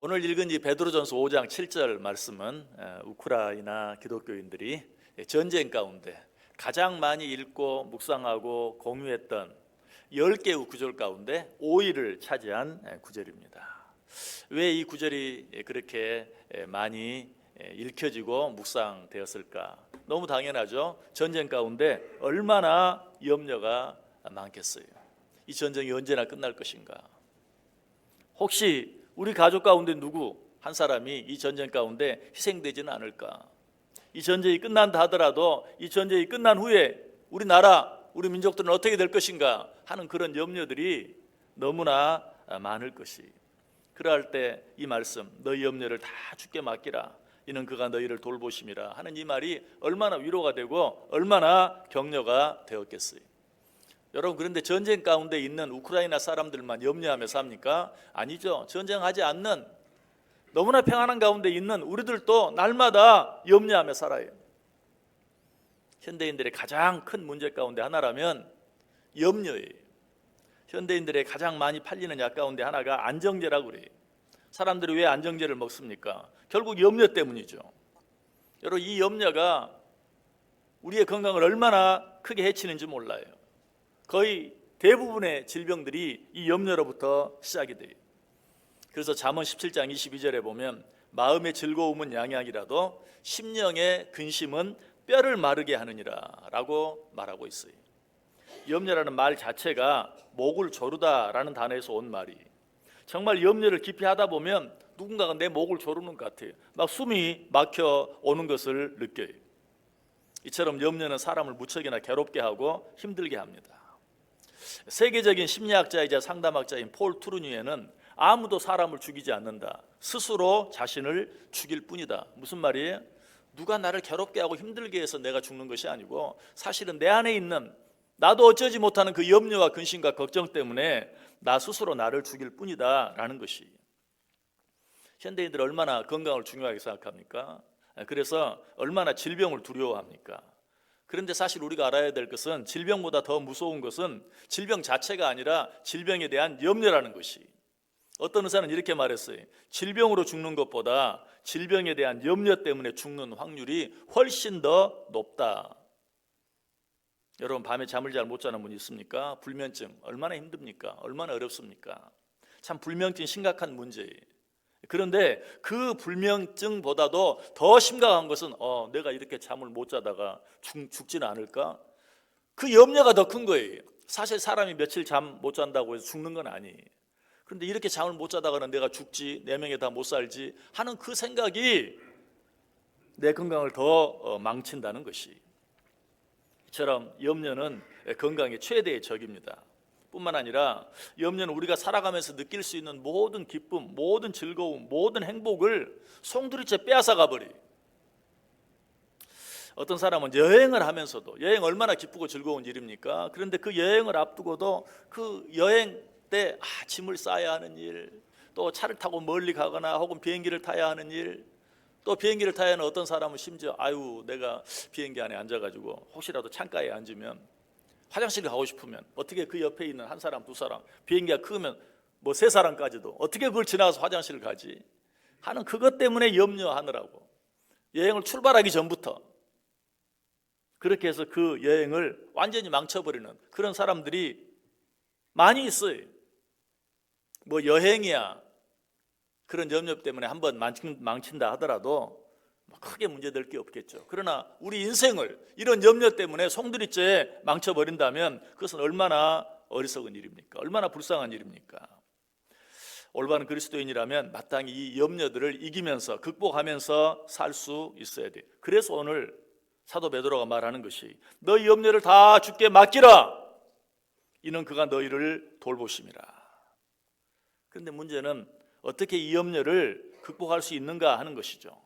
오늘 읽은 이 베드로전서 5장 7절 말씀은 우크라이나 기독교인들이 전쟁 가운데 가장 많이 읽고 묵상하고 공유했던 10개의 구절 가운데 5위를 차지한 구절입니다. 왜 이 구절이 그렇게 많이 읽혀지고 묵상되었을까? 너무 당연하죠. 전쟁 가운데 얼마나 염려가 많겠어요. 이 전쟁이 언제나 끝날 것인가? 혹시 우리 가족 가운데 누구 한 사람이 이 전쟁 가운데 희생되지는 않을까? 이 전쟁이 끝난다 하더라도 이 전쟁이 끝난 후에 우리 나라, 우리 민족들은 어떻게 될 것인가 하는 그런 염려들이 너무나 많을 것이. 그러할 때 이 말씀, 너희 염려를 다 주께 맡기라. 이는 그가 너희를 돌보심이라 하는 이 말이 얼마나 위로가 되고 얼마나 격려가 되었겠어요. 여러분, 그런데 전쟁 가운데 있는 우크라이나 사람들만 염려하며 삽니까? 아니죠. 전쟁하지 않는 너무나 평안한 가운데 있는 우리들도 날마다 염려하며 살아요. 현대인들의 가장 큰 문제 가운데 하나라면 염려예요. 현대인들의 가장 많이 팔리는 약 가운데 하나가 안정제라고 그래요. 사람들이 왜 안정제를 먹습니까? 결국 염려 때문이죠. 여러분, 이 염려가 우리의 건강을 얼마나 크게 해치는지 몰라요. 거의 대부분의 질병들이 이 염려로부터 시작이 돼요. 그래서 잠언 17장 22절에 보면 마음의 즐거움은 양약이라도 심령의 근심은 뼈를 마르게 하느니라 라고 말하고 있어요. 염려라는 말 자체가 목을 조르다 라는 단어에서 온 말이, 정말 염려를 깊이 하다 보면 누군가가 내 목을 조르는 것 같아요. 막 숨이 막혀 오는 것을 느껴요. 이처럼 염려는 사람을 무척이나 괴롭게 하고 힘들게 합니다. 세계적인 심리학자이자 상담학자인 폴 투르니에는 아무도 사람을 죽이지 않는다, 스스로 자신을 죽일 뿐이다. 무슨 말이에요? 누가 나를 괴롭게 하고 힘들게 해서 내가 죽는 것이 아니고 사실은 내 안에 있는 나도 어쩌지 못하는 그 염려와 근심과 걱정 때문에 나 스스로 나를 죽일 뿐이다 라는 것이. 현대인들 얼마나 건강을 중요하게 생각합니까? 그래서 얼마나 질병을 두려워합니까? 그런데 사실 우리가 알아야 될 것은 질병보다 더 무서운 것은 질병 자체가 아니라 질병에 대한 염려라는 것이. 어떤 의사는 이렇게 말했어요. 질병으로 죽는 것보다 질병에 대한 염려 때문에 죽는 확률이 훨씬 더 높다. 여러분, 밤에 잠을 잘 못 자는 분 있습니까? 불면증 얼마나 힘듭니까? 얼마나 어렵습니까? 참 불면증 심각한 문제예요. 그런데 그 불면증보다도 더 심각한 것은 내가 이렇게 잠을 못 자다가 죽지는 않을까? 그 염려가 더 큰 거예요. 사실 사람이 며칠 잠 못 잔다고 해서 죽는 건 아니에요. 그런데 이렇게 잠을 못 자다가는 내가 죽지, 내 명예 다 못 살지 하는 그 생각이 내 건강을 더 망친다는 것이. 이처럼 염려는 건강의 최대의 적입니다. 뿐만 아니라 염려는 우리가 살아가면서 느낄 수 있는 모든 기쁨, 모든 즐거움, 모든 행복을 송두리째 빼앗아가 버려요. 어떤 사람은 여행을 하면서도, 여행 얼마나 기쁘고 즐거운 일입니까? 그런데 그 여행을 앞두고도 그 여행 때 짐을 싸야 하는 일, 또 차를 타고 멀리 가거나 혹은 비행기를 타야 하는 일, 또 비행기를 타야 하는 어떤 사람은 심지어 내가 비행기 안에 앉아가지고 혹시라도 창가에 앉으면 화장실 가고 싶으면 어떻게 그 옆에 있는 한 사람, 두 사람, 비행기가 크면 세 사람까지도 어떻게 그걸 지나가서 화장실을 가지 하는 그것 때문에 염려하느라고 여행을 출발하기 전부터 그렇게 해서 그 여행을 완전히 망쳐버리는 그런 사람들이 많이 있어요. 여행이야 그런 염려 때문에 한번 망친다 하더라도 크게 문제될 게 없겠죠. 그러나 우리 인생을 이런 염려 때문에 송두리째 망쳐버린다면 그것은 얼마나 어리석은 일입니까? 얼마나 불쌍한 일입니까? 올바른 그리스도인이라면 마땅히 이 염려들을 이기면서 극복하면서 살 수 있어야 돼요. 그래서 오늘 사도 베드로가 말하는 것이 너희 염려를 다 주께 맡기라. 이는 그가 너희를 돌보심이라. 그런데 문제는 어떻게 이 염려를 극복할 수 있는가 하는 것이죠.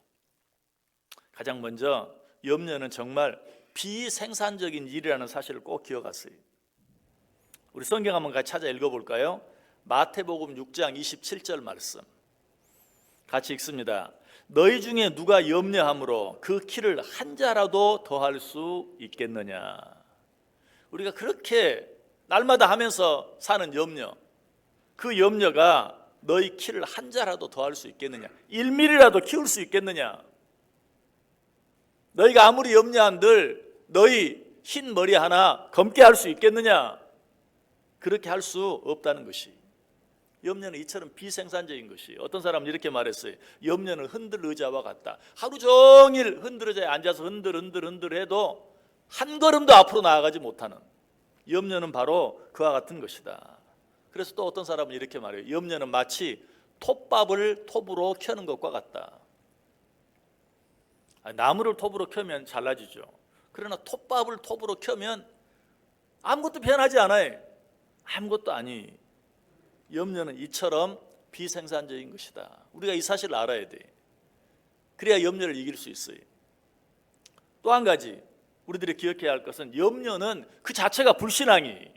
가장 먼저 염려는 정말 비생산적인 일이라는 사실을 꼭 기억하세요. 우리 성경 한번 같이 찾아 읽어볼까요? 마태복음 6장 27절 말씀 같이 읽습니다. 너희 중에 누가 염려함으로 그 키를 한 자라도 더할 수 있겠느냐. 우리가 그렇게 날마다 하면서 사는 염려, 그 염려가 너희 키를 한 자라도 더할 수 있겠느냐? 1mm라도 키울 수 있겠느냐? 너희가 아무리 염려한들 너희 흰 머리 하나 검게 할 수 있겠느냐? 그렇게 할 수 없다는 것이. 염려는 이처럼 비생산적인 것이. 어떤 사람은 이렇게 말했어요. 염려는 흔들 의자와 같다. 하루 종일 흔들 의자에 앉아서 흔들 해도 한 걸음도 앞으로 나아가지 못하는. 염려는 바로 그와 같은 것이다. 그래서 또 어떤 사람은 이렇게 말해요. 염려는 마치 톱밥을 톱으로 켜는 것과 같다. 나무를 톱으로 켜면 잘라지죠. 그러나 톱밥을 톱으로 켜면 아무것도 변하지 않아요. 아무것도 아니. 염려는 이처럼 비생산적인 것이다. 우리가 이 사실을 알아야 돼. 그래야 염려를 이길 수 있어요. 또 한 가지 우리들이 기억해야 할 것은 염려는 그 자체가 불신앙이.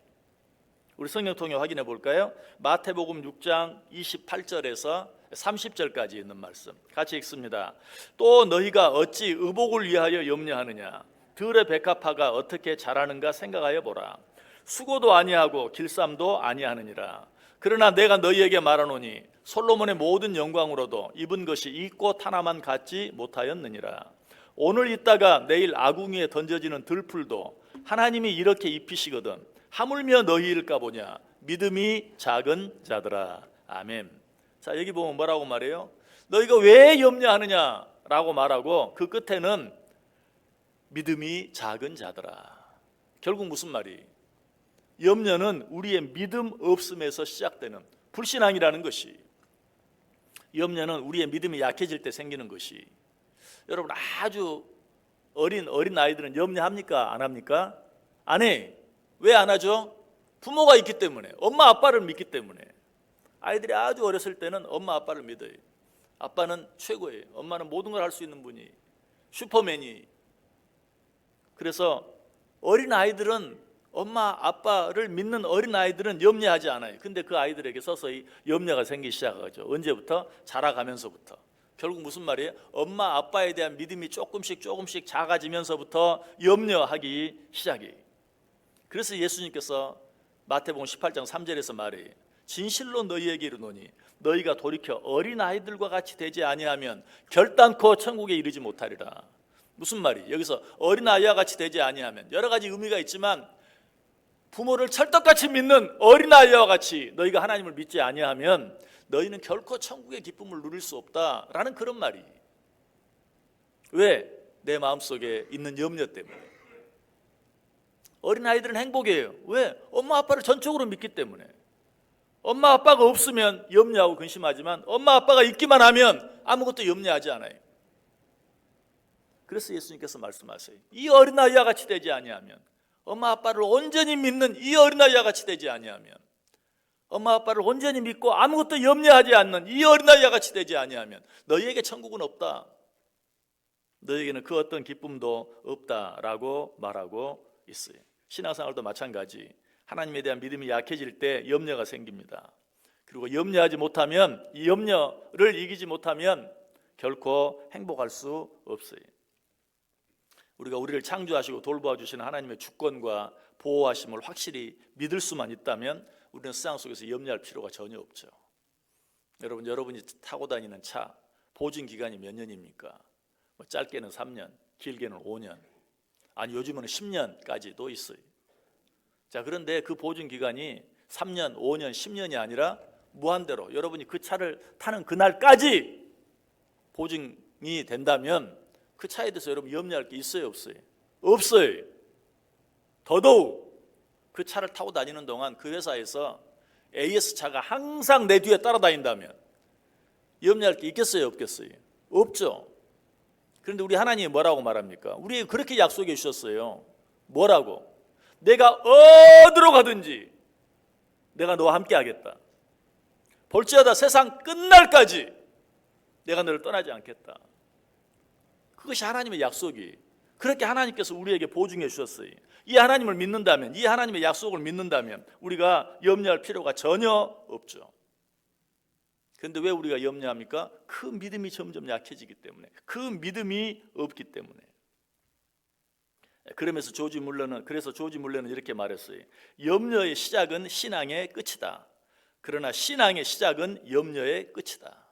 우리 성경 통해 확인해 볼까요? 마태복음 6장 28절에서 30절까지 있는 말씀 같이 읽습니다. 또 너희가 어찌 의복을 위하여 염려하느냐? 들의 백합화가 어떻게 자라는가 생각하여 보라. 수고도 아니하고 길쌈도 아니하느니라. 그러나 내가 너희에게 말하노니 솔로몬의 모든 영광으로도 입은 것이 이 꽃 하나만 갖지 못하였느니라. 오늘 있다가 내일 아궁이에 던져지는 들풀도 하나님이 이렇게 입히시거든 하물며 너희일까 보냐. 믿음이 작은 자들아. 아멘. 자, 여기 보면 뭐라고 말해요? 너희가 왜 염려하느냐라고 말하고 그 끝에는 믿음이 작은 자들아. 결국 무슨 말이? 염려는 우리의 믿음 없음에서 시작되는 불신앙이라는 것이. 염려는 우리의 믿음이 약해질 때 생기는 것이. 여러분 아주 어린 아이들은 염려합니까? 안 합니까? 안 해. 왜 안 하죠? 부모가 있기 때문에. 엄마 아빠를 믿기 때문에. 아이들이 아주 어렸을 때는 엄마 아빠를 믿어요. 아빠는 최고예요. 엄마는 모든 걸 할 수 있는 분이. 슈퍼맨이. 그래서 어린 아이들은 엄마 아빠를 믿는 어린 아이들은 염려하지 않아요. 근데 그 아이들에게 서서히 염려가 생기기 시작하죠. 언제부터? 자라가면서부터. 결국 무슨 말이에요? 엄마 아빠에 대한 믿음이 조금씩 작아지면서부터 염려하기 시작해요. 그래서 예수님께서 마태복음 18장 3절에서 말해요. 진실로 너희에게 이르노니 너희가 돌이켜 어린아이들과 같이 되지 아니하면 결단코 천국에 이르지 못하리라. 무슨 말이? 여기서 어린아이와 같이 되지 아니하면 여러 가지 의미가 있지만 부모를 찰떡같이 믿는 어린아이와 같이 너희가 하나님을 믿지 아니하면 너희는 결코 천국의 기쁨을 누릴 수 없다라는 그런 말이. 왜? 내 마음속에 있는 염려 때문에. 어린아이들은 행복해요. 왜? 엄마 아빠를 전적으로 믿기 때문에. 엄마 아빠가 없으면 염려하고 근심하지만 엄마 아빠가 있기만 하면 아무것도 염려하지 않아요. 그래서 예수님께서 말씀하세요. 이 어린아이와 같이 되지 아니하면, 엄마 아빠를 온전히 믿는 이 어린아이와 같이 되지 아니하면, 엄마 아빠를 온전히 믿고 아무것도 염려하지 않는 이 어린아이와 같이 되지 아니하면 너희에게 천국은 없다. 너희에게는 그 어떤 기쁨도 없다라고 말하고 있어요. 신앙생활도 마찬가지. 하나님에 대한 믿음이 약해질 때 염려가 생깁니다. 그리고 염려하지 못하면, 이 염려를 이기지 못하면 결코 행복할 수 없어요. 우리가 우리를 창조하시고 돌보아 주시는 하나님의 주권과 보호하심을 확실히 믿을 수만 있다면 우리는 세상 속에서 염려할 필요가 전혀 없죠. 여러분이 타고 다니는 차 보증 기간이 몇 년입니까? 짧게는 3년, 길게는 5년, 아니 요즘은 10년까지도 있어요. 자, 그런데 그 보증 기간이 3년, 5년, 10년이 아니라 무한대로 여러분이 그 차를 타는 그날까지 보증이 된다면 그 차에 대해서 여러분 염려할 게 있어요, 없어요? 없어요. 더더욱 그 차를 타고 다니는 동안 그 회사에서 AS 차가 항상 내 뒤에 따라다닌다면 염려할 게 있겠어요, 없겠어요? 없죠. 그런데 우리 하나님이 뭐라고 말합니까? 우리에게 그렇게 약속해 주셨어요. 뭐라고? 내가 어디로 가든지 내가 너와 함께 하겠다. 볼지어다 세상 끝날까지 내가 너를 떠나지 않겠다. 그것이 하나님의 약속이. 그렇게 하나님께서 우리에게 보증해 주셨어요. 이 하나님을 믿는다면, 이 하나님의 약속을 믿는다면 우리가 염려할 필요가 전혀 없죠. 그런데 왜 우리가 염려합니까? 그 믿음이 점점 약해지기 때문에, 그 믿음이 없기 때문에. 그래서 조지 물러는 이렇게 말했어요. 염려의 시작은 신앙의 끝이다. 그러나 신앙의 시작은 염려의 끝이다.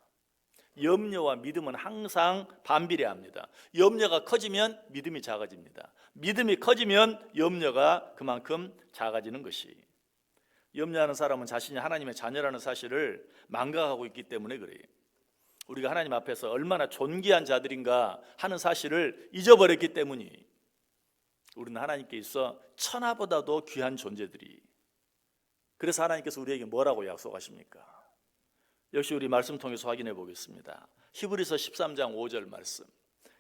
염려와 믿음은 항상 반비례합니다. 염려가 커지면 믿음이 작아집니다. 믿음이 커지면 염려가 그만큼 작아지는 것이. 염려하는 사람은 자신이 하나님의 자녀라는 사실을 망각하고 있기 때문에 그래요. 우리가 하나님 앞에서 얼마나 존귀한 자들인가 하는 사실을 잊어버렸기 때문이. 우리는 하나님께 있어 천하보다도 귀한 존재들이. 그래서 하나님께서 우리에게 뭐라고 약속하십니까? 역시 우리 말씀 통해서 확인해 보겠습니다. 히브리서 13장 5절 말씀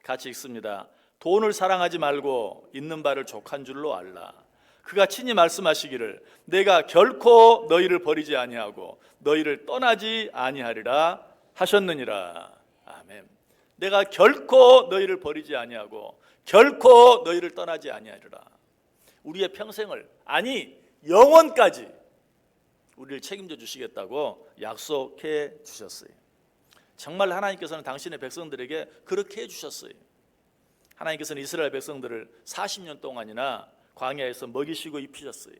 같이 읽습니다. 돈을 사랑하지 말고 있는 바를 족한 줄로 알라. 그가 친히 말씀하시기를 내가 결코 너희를 버리지 아니하고 너희를 떠나지 아니하리라 하셨느니라. 아멘. 내가 결코 너희를 버리지 아니하고 결코 너희를 떠나지 아니하리라. 우리의 평생을, 아니 영원까지 우리를 책임져 주시겠다고 약속해 주셨어요. 정말 하나님께서는 당신의 백성들에게 그렇게 해주셨어요. 하나님께서는 이스라엘 백성들을 40년 동안이나 광야에서 먹이시고 입히셨어요.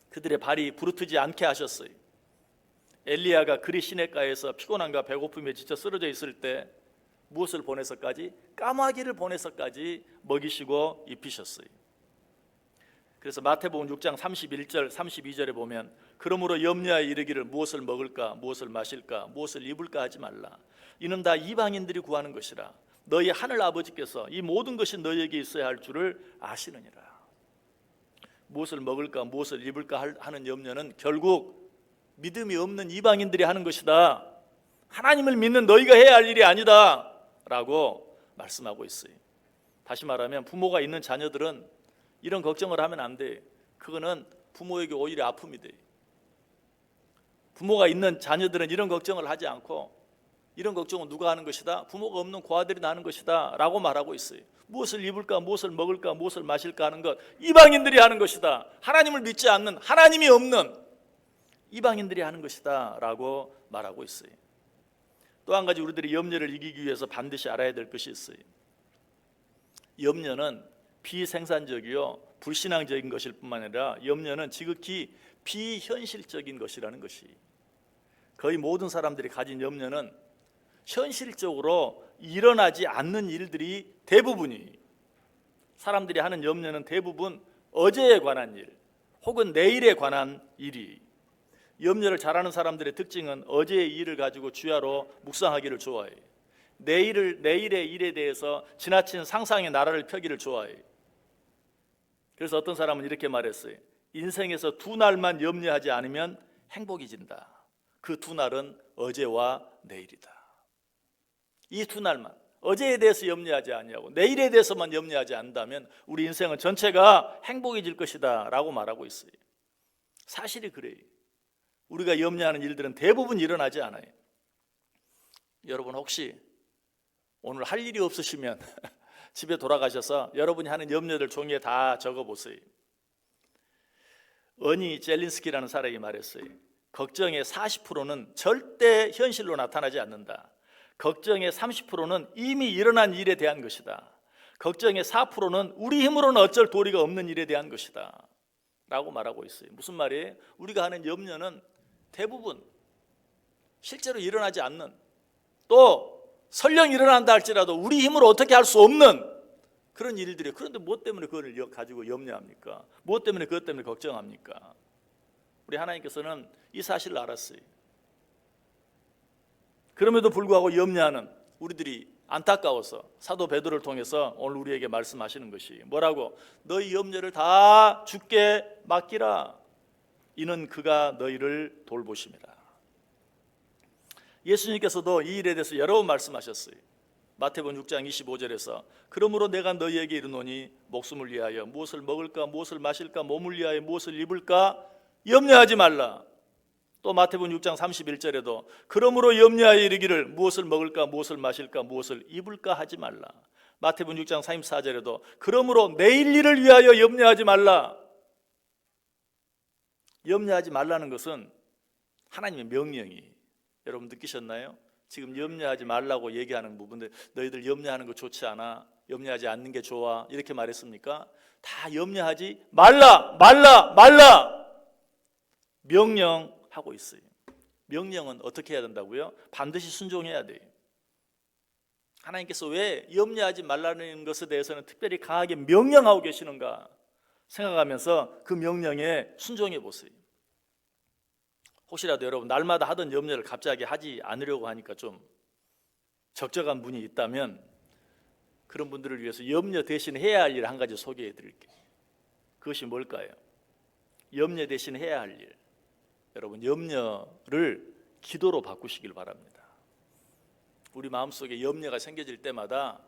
그들의 발이 부르트지 않게 하셨어요. 엘리야가 그리 시냇가에서 피곤함과 배고픔에 지쳐 쓰러져 있을 때 무엇을 보내서까지? 까마귀를 보내서까지 먹이시고 입히셨어요. 그래서 마태복음 6장 31절 32절에 보면 그러므로 염려하여 이르기를 무엇을 먹을까 무엇을 마실까 무엇을 입을까 하지 말라. 이는 다 이방인들이 구하는 것이라. 너희 하늘 아버지께서 이 모든 것이 너희에게 있어야 할 줄을 아시느니라. 무엇을 먹을까 무엇을 입을까 하는 염려는 결국 믿음이 없는 이방인들이 하는 것이다. 하나님을 믿는 너희가 해야 할 일이 아니다 라고 말씀하고 있어요. 다시 말하면 부모가 있는 자녀들은 이런 걱정을 하면 안 돼. 그거는 부모에게 오히려 아픔이 돼. 부모가 있는 자녀들은 이런 걱정을 하지 않고 이런 걱정은 누가 하는 것이다? 부모가 없는 고아들이 하는 것이다 라고 말하고 있어요. 무엇을 입을까 무엇을 먹을까 무엇을 마실까 하는 것 이방인들이 하는 것이다. 하나님을 믿지 않는, 하나님이 없는 이방인들이 하는 것이다 라고 말하고 있어요. 또 한 가지 우리들이 염려를 이기기 위해서 반드시 알아야 될 것이 있어요. 염려는 비생산적이요 불신앙적인 것일 뿐만 아니라 염려는 지극히 비현실적인 것이라는 것이. 거의 모든 사람들이 가진 염려는 현실적으로 일어나지 않는 일들이 대부분이. 사람들이 하는 염려는 대부분 어제에 관한 일 혹은 내일에 관한 일이. 염려를 잘하는 사람들의 특징은 어제의 일을 가지고 주야로 묵상하기를 좋아해. 내일의 일에 대해서 지나친 상상의 나라를 펴기를 좋아해. 그래서 어떤 사람은 이렇게 말했어요. 인생에서 두 날만 염려하지 않으면 행복해진다. 그 두 날은 어제와 내일이다. 이 두 날만 어제에 대해서 염려하지 아니하고 내일에 대해서만 염려하지 않는다면 우리 인생은 전체가 행복해질 것이다 라고 말하고 있어요. 사실이 그래요. 우리가 염려하는 일들은 대부분 일어나지 않아요. 여러분 혹시 오늘 할 일이 없으시면 집에 돌아가셔서 여러분이 하는 염려들 종이에 다 적어보세요. 어니 젤린스키라는 사람이 말했어요. 걱정의 40%는 절대 현실로 나타나지 않는다. 걱정의 30%는 이미 일어난 일에 대한 것이다. 걱정의 4%는 우리 힘으로는 어쩔 도리가 없는 일에 대한 것이다 라고 말하고 있어요. 무슨 말이에요? 우리가 하는 염려는 대부분 실제로 일어나지 않는, 또 설령 일어난다 할지라도 우리 힘으로 어떻게 할 수 없는 그런 일들이에요. 그런데 무엇 때문에 그걸 가지고 염려합니까? 무엇 때문에 그것 때문에 걱정합니까? 우리 하나님께서는 이 사실을 알았어요. 그럼에도 불구하고 염려하는 우리들이 안타까워서 사도 베드로를 통해서 오늘 우리에게 말씀하시는 것이 뭐라고? 너희 염려를 다 주께 맡기라. 이는 그가 너희를 돌보심이라. 예수님께서도 이 일에 대해서 여러 번 말씀하셨어요. 마태복음 6장 25절에서 그러므로 내가 너희에게 이르노니 목숨을 위하여 무엇을 먹을까 무엇을 마실까 몸을 위하여 무엇을 입을까 염려하지 말라. 또 마태복음 6장 31절에도 그러므로 염려하여 이르기를 무엇을 먹을까 무엇을 마실까 무엇을 입을까 하지 말라. 마태복음 6장 34절에도 그러므로 내일 일을 위하여 염려하지 말라. 염려하지 말라는 것은 하나님의 명령이. 여러분 느끼셨나요? 지금 염려하지 말라고 얘기하는 부분들, 너희들 염려하는 거 좋지 않아, 염려하지 않는 게 좋아 이렇게 말했습니까? 다 염려하지 말라. 명령 하고 있어요. 명령은 어떻게 해야 된다고요? 반드시 순종해야 돼요. 하나님께서 왜 염려하지 말라는 것에 대해서는 특별히 강하게 명령하고 계시는가 생각하면서 그 명령에 순종해 보세요. 혹시라도 여러분 날마다 하던 염려를 갑자기 하지 않으려고 하니까 좀 적적한 분이 있다면 그런 분들을 위해서 염려 대신 해야 할 일 한 가지 소개해 드릴게요. 그것이 뭘까요? 염려 대신 해야 할 일. 여러분 염려를 기도로 바꾸시길 바랍니다. 우리 마음속에 염려가 생겨질 때마다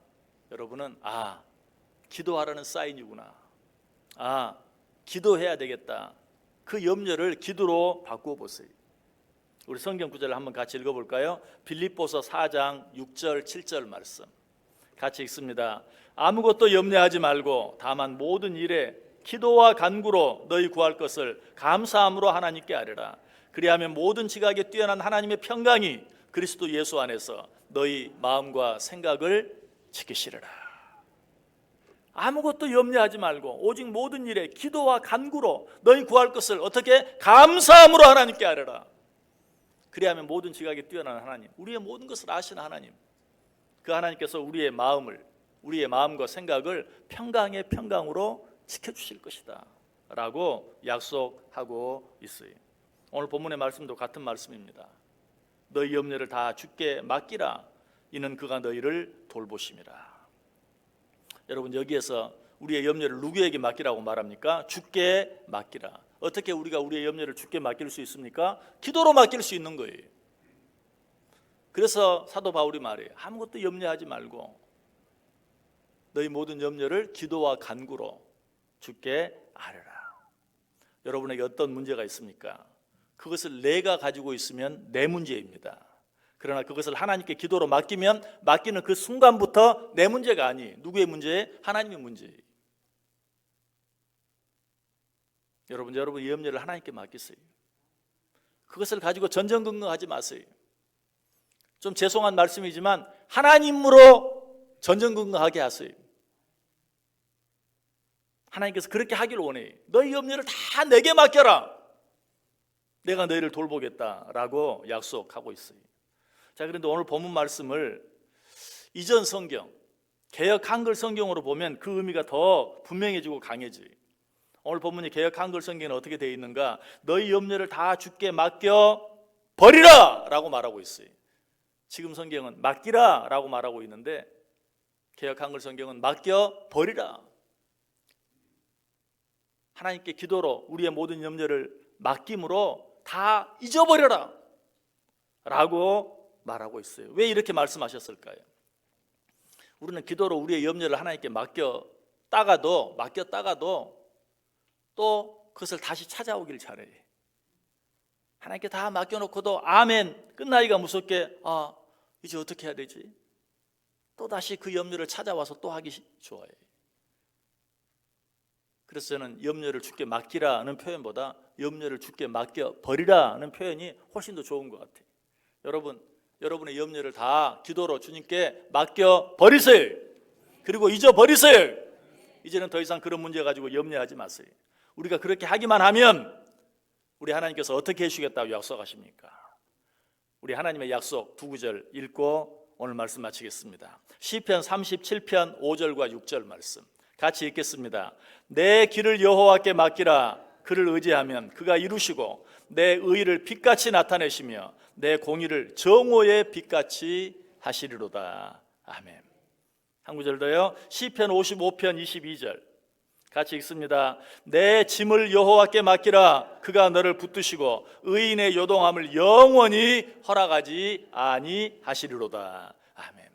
여러분은 기도하라는 사인이구나. 기도해야 되겠다. 그 염려를 기도로 바꾸어 보세요. 우리 성경 구절을 한번 같이 읽어볼까요? 빌립보서 4장 6절 7절 말씀 같이 읽습니다. 아무것도 염려하지 말고 다만 모든 일에 기도와 간구로 너희 구할 것을 감사함으로 하나님께 아뢰라. 그리하면 모든 지각에 뛰어난 하나님의 평강이 그리스도 예수 안에서 너희 마음과 생각을 지키시리라. 아무것도 염려하지 말고 오직 모든 일에 기도와 간구로 너희 구할 것을 어떻게? 감사함으로 하나님께 아뢰라. 그리하면 모든 지각에 뛰어난 하나님, 우리의 모든 것을 아시는 하나님, 그 하나님께서 우리의 마음과 생각을 평강의 평강으로 지켜주실 것이다 라고 약속하고 있어요. 오늘 본문의 말씀도 같은 말씀입니다. 너희 염려를 다 주께 맡기라. 이는 그가 너희를 돌보심이라. 여러분 여기에서 우리의 염려를 누구에게 맡기라고 말합니까? 주께 맡기라. 어떻게 우리가 우리의 염려를 주께 맡길 수 있습니까? 기도로 맡길 수 있는 거예요. 그래서 사도 바울이 말해요. 아무것도 염려하지 말고 너희 모든 염려를 기도와 간구로 주께 아뢰라. 여러분에게 어떤 문제가 있습니까? 그것을 내가 가지고 있으면 내 문제입니다. 그러나 그것을 하나님께 기도로 맡기면 맡기는 그 순간부터 내 문제가 아니에요. 누구의 문제예요? 하나님의 문제예요. 여러분 이 염려를 하나님께 맡기세요. 그것을 가지고 전전긍긍하지 마세요. 좀 죄송한 말씀이지만 하나님으로 전전긍긍하게 하세요. 하나님께서 그렇게 하기를 원해요. 너희 염려를 다 내게 맡겨라. 내가 너희를 돌보겠다라고 약속하고 있어요. 자, 그런데 오늘 본문 말씀을 이전 성경, 개역 한글 성경으로 보면 그 의미가 더 분명해지고 강해져요. 오늘 본문이 개역 한글 성경에는 어떻게 되어 있는가? 너희 염려를 다 주께 맡겨 버리라 라고 말하고 있어요. 지금 성경은 맡기라 라고 말하고 있는데 개역 한글 성경은 맡겨 버리라. 하나님께 기도로 우리의 모든 염려를 맡김으로 다 잊어버려라 라고 말하고 있어요. 왜 이렇게 말씀하셨을까요? 우리는 기도로 우리의 염려를 하나님께 맡겼다가도 또 그것을 다시 찾아오길 잘해요. 하나님께 다 맡겨놓고도 아멘 끝나기가 무섭게 이제 어떻게 해야 되지? 또 다시 그 염려를 찾아와서 또 하기 좋아해요. 그래서 저는 염려를 주께 맡기라는 표현보다 염려를 주께 맡겨 버리라는 표현이 훨씬 더 좋은 것 같아요. 여러분의 염려를 다 기도로 주님께 맡겨 버리세요. 그리고 잊어버리세요. 이제는 더 이상 그런 문제 가지고 염려하지 마세요. 우리가 그렇게 하기만 하면 우리 하나님께서 어떻게 해주시겠다고 약속하십니까? 우리 하나님의 약속 두 구절 읽고 오늘 말씀 마치겠습니다. 시편 37편 5절과 6절 말씀 같이 읽겠습니다. 내 길을 여호와께 맡기라. 그를 의지하면 그가 이루시고 내 의를 빛같이 나타내시며 내 공의를 정오의 빛같이 하시리로다. 아멘. 한 구절 더요. 시편 55편 22절 같이 읽습니다. 내 짐을 여호와께 맡기라. 그가 너를 붙드시고 의인의 요동함을 영원히 허락하지 아니하시리로다. 아멘.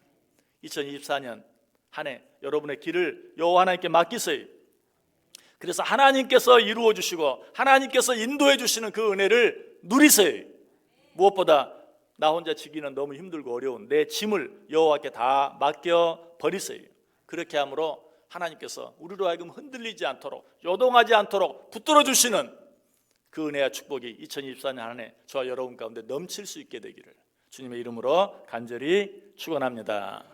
2024년 한 해 여러분의 길을 여호와 하나님께 맡기세요. 그래서 하나님께서 이루어 주시고 하나님께서 인도해 주시는 그 은혜를 누리세요. 무엇보다 나 혼자 지기는 너무 힘들고 어려운 내 짐을 여호와께 다 맡겨 버리세요. 그렇게 함으로 하나님께서 우리로 하여금 흔들리지 않도록 요동하지 않도록 붙들어 주시는 그 은혜와 축복이 2024년 한 해 저와 여러분 가운데 넘칠 수 있게 되기를 주님의 이름으로 간절히 축원합니다.